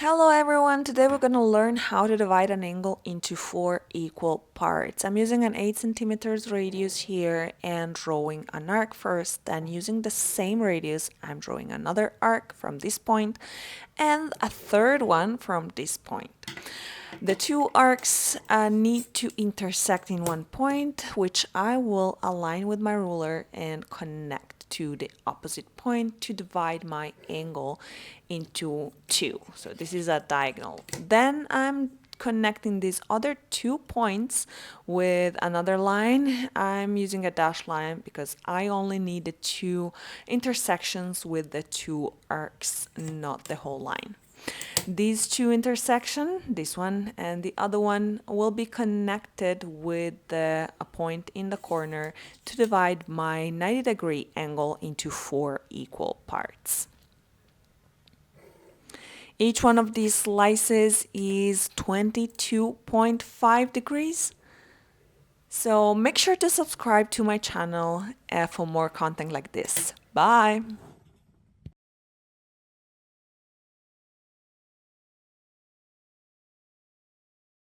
Hello everyone, today we're going to learn how to divide an angle into 4 equal parts. I'm using an 8 centimeters radius here and drawing an arc first, then using the same radius I'm drawing another arc from this point and a third one from this point. The two arcs need to intersect in one point, which I will align with my ruler and connect to the opposite point to divide my angle into 2. So this is a diagonal. Then I'm connecting these other 2 points with another line. I'm using a dashed line because I only need the 2 intersections with the 2 arcs, not the whole line. These 2 intersections, this one and the other one, will be connected with a point in the corner to divide my 90-degree angle into 4 equal parts. Each one of these slices is 22.5 degrees. So make sure to subscribe to my channel for more content like this. Bye!